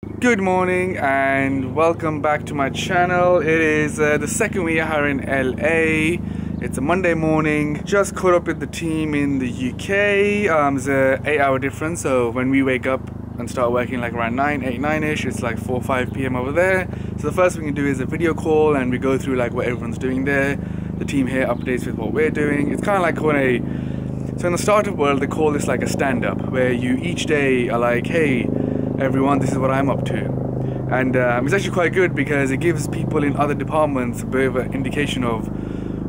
Good morning and welcome back to my channel. It is the second week here in LA. It's a Monday morning. Just caught up with the team in the UK. There's an 8-hour difference, so when we wake up and start working like around 9-ish, it's like 4 or 5 p.m. over there. So the first thing we can do is a video call and we go through like what everyone's doing there. The team here updates with what we're doing. It's kind of like so in the startup world they call this like a stand-up, where you each day are like, hey everyone, this is what I'm up to. And it's actually quite good because it gives people in other departments a bit of an indication of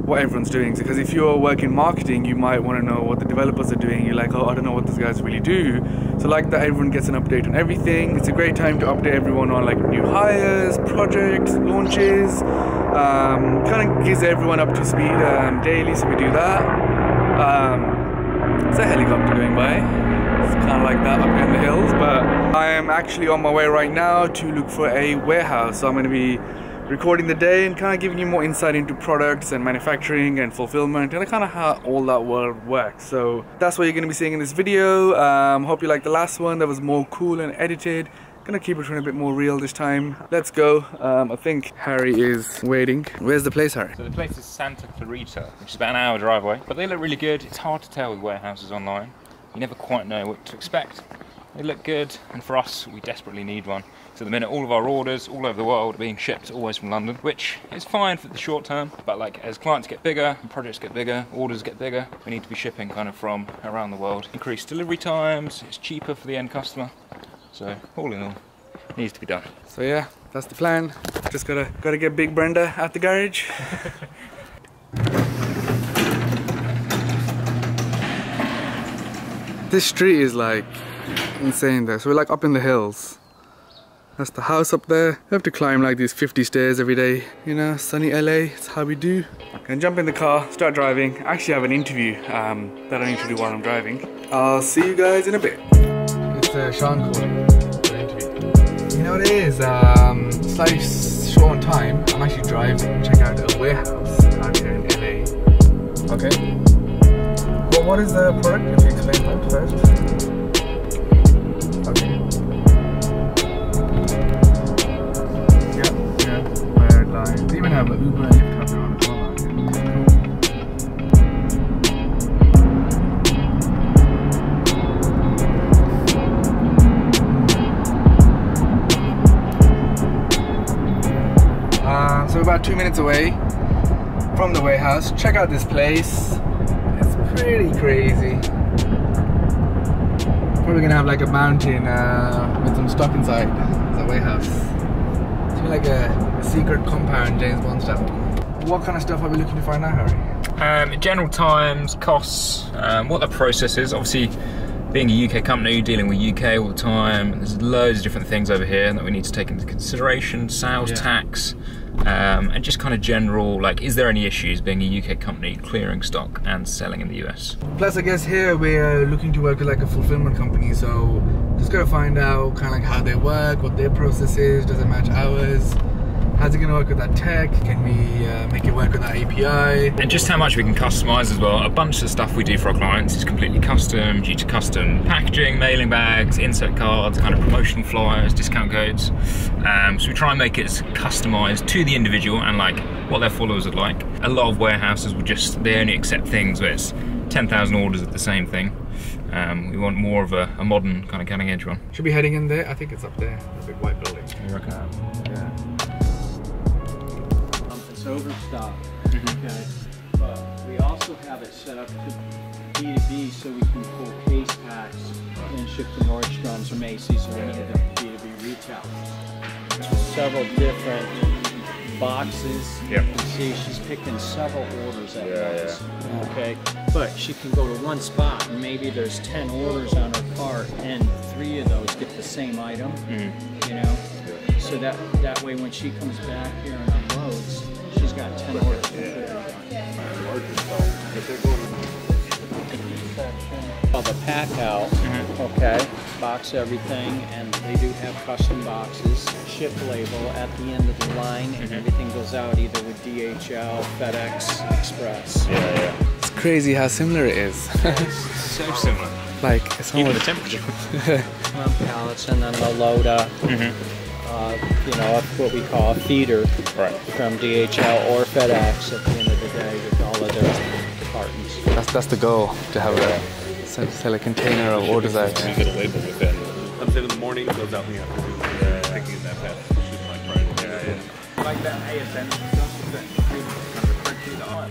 what everyone's doing. Because if you're working marketing, you might want to know what the developers are doing. You're like, oh, I don't know what these guys really do. So like that, everyone gets an update on everything. It's a great time to update everyone on like new hires, projects, launches. Kind of gives everyone up to speed daily, so we do that. It's a helicopter going by. It's kind of like that up in the hills, but I am actually on my way right now to look for a warehouse. So I'm going to be recording the day and kind of giving you more insight into products and manufacturing and fulfillment and kind of how all that world works. So that's what you're going to be seeing in this video. Hope you like the last one. That was more cool and edited. Gonna keep it a bit more real this time. Let's go. I think Harry is waiting. Where's the place, Harry? So the place is Santa Clarita, which is about an hour drive away. But they look really good. It's hard to tell with warehouses online. You never quite know what to expect. They look good, and for us, we desperately need one. So at the minute, all of our orders all over the world are being shipped always from London, which is fine for the short term, but like as clients get bigger, and projects get bigger, orders get bigger, we need to be shipping kind of from around the world. Increased delivery times, it's cheaper for the end customer. So all in all, it needs to be done. So yeah, that's the plan. Just gotta get Big Brenda out the garage. This street is like insane there. So we're like up in the hills. That's the house up there. We have to climb like these 50 stairs every day. You know, sunny LA, it's how we do. Gonna jump in the car, start driving. I actually have an interview that I need to do while I'm driving. I'll see you guys in a bit. It's Sean calling for an interview. You know what it is? Slightly short on time. I'm actually driving. Check out a warehouse out here in LA. Okay. Well, what is the product? If you explain that first. Okay. Yeah. Bird line. They even have an Uber and Lyft cover on as well. So we're about 2 minutes away from the warehouse. Check out this place. It's pretty crazy. Probably gonna have like a mountain with some stuff inside. It's a warehouse. It's like a secret compound, James Bond style. What kind of stuff are we looking to find out, Harry? General times, costs, what the process is. Obviously, being a UK company, dealing with UK all the time, there's loads of different things over here that we need to take into consideration. Sales tax, and just kind of general, like, is there any issues being a UK company clearing stock and selling in the US? Plus, I guess here we're looking to work with like a fulfillment company, so just gotta find out kind of like how they work, what their process is, does it match ours? How's it going to work with that tech? Can we make it work with that API? And just how much we can customize as well. A bunch of stuff we do for our clients is completely custom, due to custom packaging, mailing bags, insert cards, kind of promotional flyers, discount codes. So we try and make it as customized to the individual and like what their followers would like. A lot of warehouses will they only accept things where it's 10,000 orders of the same thing. We want more of a modern kind of cutting edge one. Should be heading in there? I think it's up there, the big white building. You reckon? Yeah. It's overstocked, okay? But we also have it set up to B2B so we can pull case packs and ship to Nordstrom's or Macy's or any of the B2B retailers. Several different boxes. Yep. You can see she's picking several orders at once. Yeah. Okay? But she can go to one spot and maybe there's 10 orders on her cart and 3 of those get the same item, you know? So that way when she comes back here and unloads, she's got 10 orders. Of a pack out, okay, box everything, and they do have custom boxes, ship label at the end of the line, and everything goes out either with DHL, FedEx, Express. It's crazy how similar it is. So similar. Like, it's Even almost... the temperature. On pallets, and then they'll load up, you know, up what we call a feeder from DHL or FedEx at the end of the day with all of their cartons. That's the goal, to have a sell a container of orders out. You get a label with it. Comes in the morning, goes out in the afternoon. Picking in that fast. Shooting my friend. Like that ASN stuff, that kind of country that I am.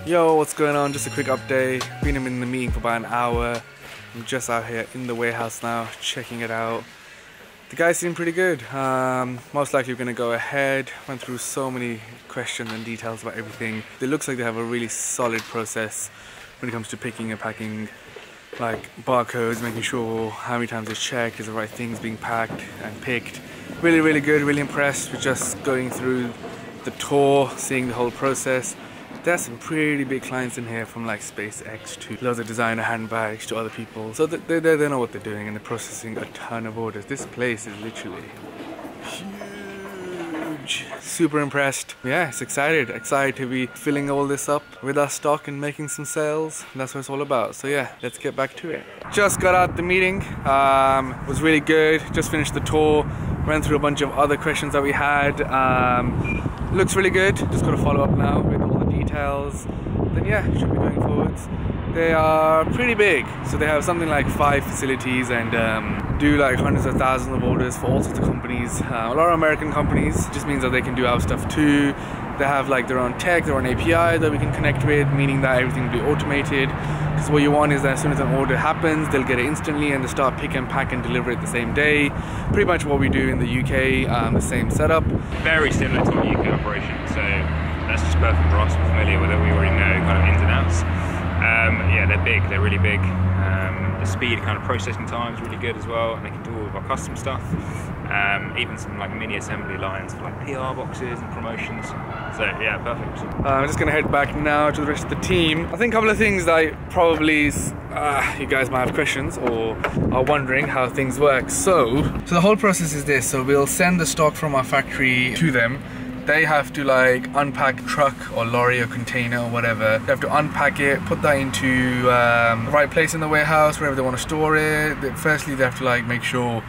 Yo, what's going on? Just a quick update. Been in the meeting for about an hour. I'm just out here in the warehouse now, checking it out. The guys seem pretty good. Most likely we're going to go ahead. Went through so many questions and details about everything. It looks like they have a really solid process when it comes to picking and packing, like barcodes, making sure how many times it's checked, is the right things being packed and picked. Really, really good, really impressed with just going through the tour, seeing the whole process. There's some pretty big clients in here, from like SpaceX to loads of designer handbags to other people. So they know what they're doing, and they're processing a ton of orders. This place is literally huge. Super impressed. Yeah, it's excited to be filling all this up with our stock and making some sales. And that's what it's all about. So yeah, let's get back to it. Just got out the meeting. Was really good. Just finished the tour. Ran through a bunch of other questions that we had. Looks really good. Just got to follow up now with all the details. Then yeah, should be going forwards. They are pretty big, so they have something like 5 facilities and do like hundreds of thousands of orders for all sorts of companies. A lot of American companies. It just means that they can do our stuff too. They have like their own tech, their own API that we can connect with, meaning that everything will be automated. Because what you want is that as soon as an order happens, they'll get it instantly and they start pick and pack and deliver it the same day. Pretty much what we do in the UK, the same setup. Very similar to a UK operation, so that's just perfect for us. We're familiar with it, we already know kind of ins and outs. Yeah, they're big, they're really big. The speed, kind of processing time is really good as well, and they can do all of our custom stuff. Even some like mini assembly lines for like PR boxes and promotions. So yeah, perfect. I'm just gonna head back now to the rest of the team. I think a couple of things that probably you guys might have questions or are wondering how things work. So the whole process is this. So we'll send the stock from our factory to them. They have to like unpack truck or lorry or container or whatever. They have to unpack it, put that into the right place in the warehouse, wherever they want to store it. Firstly, they have to like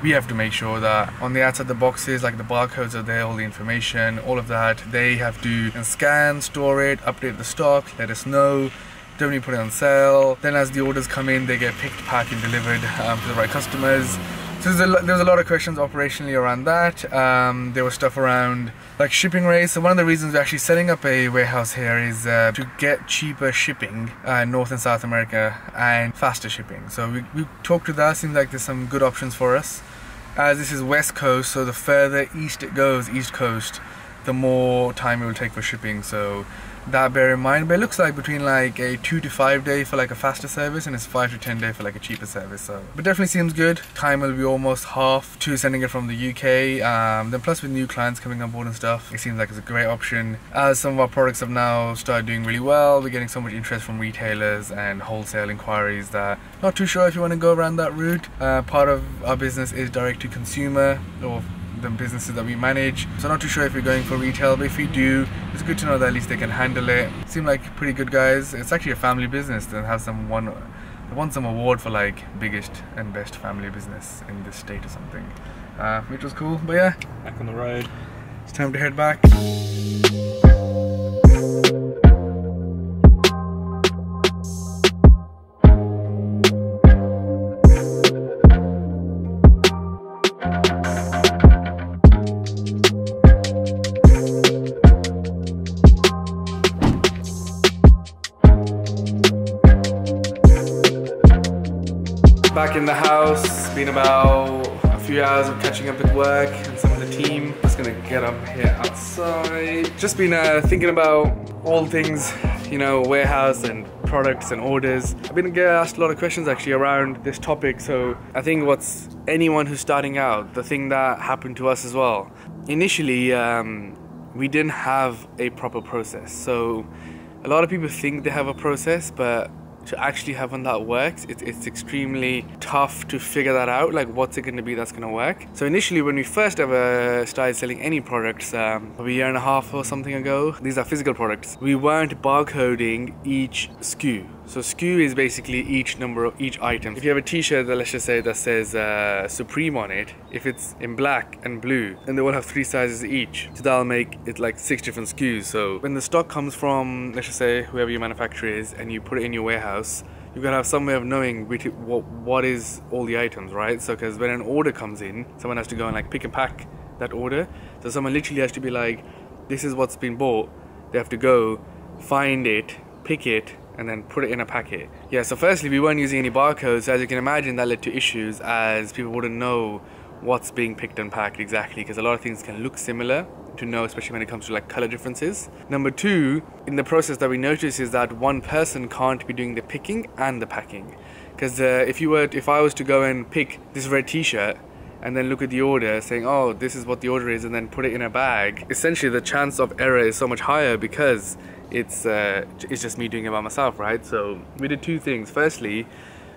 we have to make sure that on the outside of the boxes, like the barcodes are there, all the information, all of that. They have to scan, store it, update the stock, let us know. Then we put it on sale. Then as the orders come in, they get picked, packed and delivered to the right customers. So there's a lot of questions operationally around that. There was stuff around like shipping rates. So one of the reasons we're actually setting up a warehouse here is to get cheaper shipping North and South America and faster shipping. So we talked to that. Seems like there's some good options for us. As this is West Coast, so the further east it goes, East Coast, the more time it will take for shipping. So that bear in mind. But it looks like between like a 2 to 5 day for like a faster service, and it's 5 to 10 day for like a cheaper service. So but definitely seems good. Time will be almost half to sending it from the UK. Then plus with new clients coming on board and stuff, it seems like it's a great option. As some of our products have now started doing really well, we're getting so much interest from retailers and wholesale inquiries that not too sure if you want to go around that route. Part of our business is direct to consumer, or the businesses that we manage, so not too sure if you're going for retail, but if you do, it's good to know that at least they can handle it. Seem like pretty good guys. It's actually a family business that has won some award for like biggest and best family business in this state or something, which was cool. But yeah, Back on the road. it's time to head back. Back in the house, been about a few hours of catching up with work and some of the team. Just gonna get up here outside. Just been thinking about all things, you know, warehouse and products and orders. I've been getting asked a lot of questions actually around this topic. So I think what's anyone who's starting out, the thing that happened to us as well. Initially, we didn't have a proper process. So a lot of people think they have a process, but to actually have one that works, it's extremely tough to figure that out, like what's it going to be that's going to work. So initially when we first ever started selling any products, a year and a half or something ago, these are physical products, we weren't barcoding each SKU. So SKU is basically each number of each item. If you have a t-shirt that, let's just say, that says Supreme on it, if it's in black and blue, then they will have 3 sizes each. So that'll make it like 6 different SKUs. So when the stock comes from, let's just say, whoever your manufacturer is, and you put it in your warehouse, you've got to have some way of knowing what is all the items, right? So because when an order comes in, someone has to go and like pick and pack that order. So someone literally has to be like, this is what's been bought. They have to go find it, pick it, and then put it in a packet. Yeah, so firstly, we weren't using any barcodes. So as you can imagine, that led to issues as people wouldn't know what's being picked and packed exactly, because a lot of things can look similar to know, especially when it comes to like color differences. Number 2, in the process that we noticed is that one person can't be doing the picking and the packing. Because if I was to go and pick this red t-shirt and then look at the order saying, oh, this is what the order is, and then put it in a bag, essentially the chance of error is so much higher because it's just me doing it by myself, right? So we did 2 things. Firstly,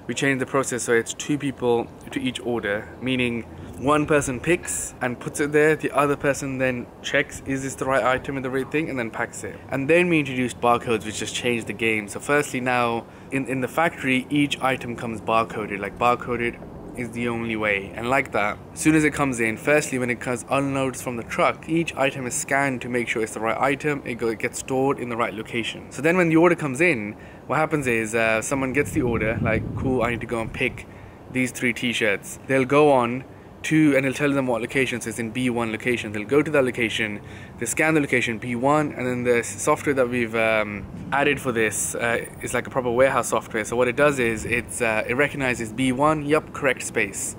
we changed the process so it's 2 people to each order, meaning one person picks and puts it there, the other person then checks, is this the right item and the right thing, and then packs it. And then we introduced barcodes, which just changed the game. So firstly, now in the factory, each item comes barcoded, like barcoded is the only way. And like that, as soon as it comes in, firstly when it comes unloads from the truck, each item is scanned to make sure it's the right item, it gets stored in the right location. So then when the order comes in, what happens is someone gets the order, like, cool, I need to go and pick these 3 t-shirts. They'll go on to, and it'll tell them what location, so it's in B1 location. They'll go to that location, they scan the location B1, and then the software that we've added for this is like a proper warehouse software. So what it does is it recognizes B1, yup, correct space.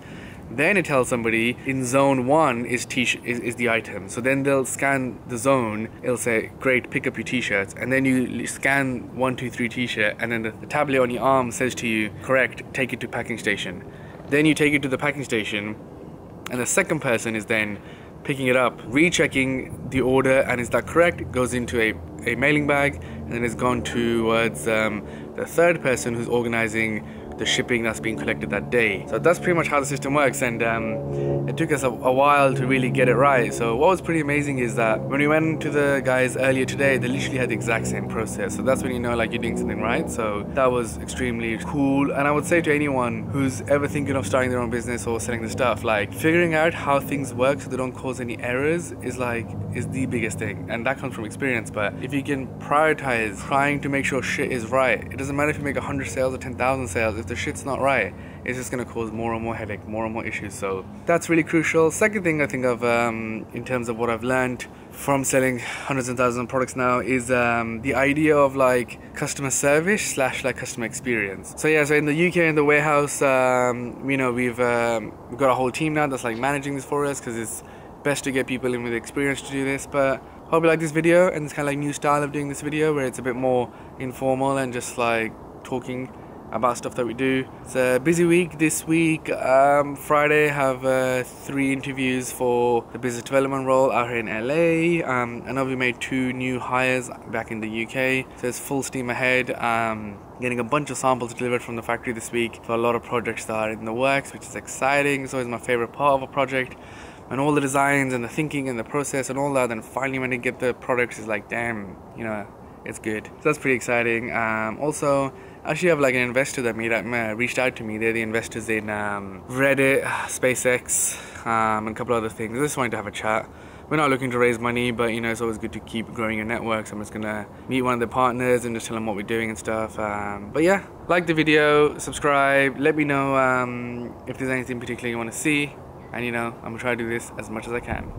Then it tells somebody in zone 1 is the item. So then they'll scan the zone, it'll say, great, pick up your t-shirts. And then you scan 1, 2, 3 t-shirt, and then the tablet on your arm says to you, correct, take it to packing station. Then you take it to the packing station, and the second person is then picking it up, rechecking the order, and is that correct? It goes into a mailing bag, and then it's gone towards the third person who's organizing the shipping that's being collected that day. So that's pretty much how the system works, and it took us a while to really get it right. So what was pretty amazing is that when we went to the guys earlier today, they literally had the exact same process. So that's when you know like you're doing something right. So that was extremely cool, and I would say to anyone who's ever thinking of starting their own business or selling the stuff, like figuring out how things work so they don't cause any errors is the biggest thing, and that comes from experience. But if you can prioritize trying to make sure shit is right, it doesn't matter if you make 100 sales or 10,000 sales, if the shit's not right, it's just going to cause more and more headache, more and more issues. So that's really crucial. Second thing I think of in terms of what I've learned from selling hundreds and thousands of products now is the idea of like customer service / like customer experience. So yeah, so in the UK, in the warehouse, you know, we've got a whole team now that's like managing this for us, because it's best to get people in with experience to do this. But hope you like this video, and it's kind of like new style of doing this video where it's a bit more informal and just like talking about stuff that we do. It's a busy week this week. Friday have 3 interviews for the business development role out here in LA. I know we made 2 new hires back in the UK, so it's full steam ahead. Getting a bunch of samples delivered from the factory this week for a lot of projects that are in the works, which is exciting. It's always my favorite part of a project, and all the designs and the thinking and the process and all that, then finally when you get the products, it's like, damn, you know, it's good. So that's pretty exciting. Also, I actually have like an investor that reached out to me. They're the investors in Reddit, SpaceX, and a couple other things. I just wanted to have a chat. We're not looking to raise money, but you know, it's always good to keep growing your network. So I'm just gonna meet one of the partners and just tell them what we're doing and stuff. But yeah, like the video, subscribe, let me know if there's anything particular you want to see, and you know, I'm gonna try to do this as much as I can.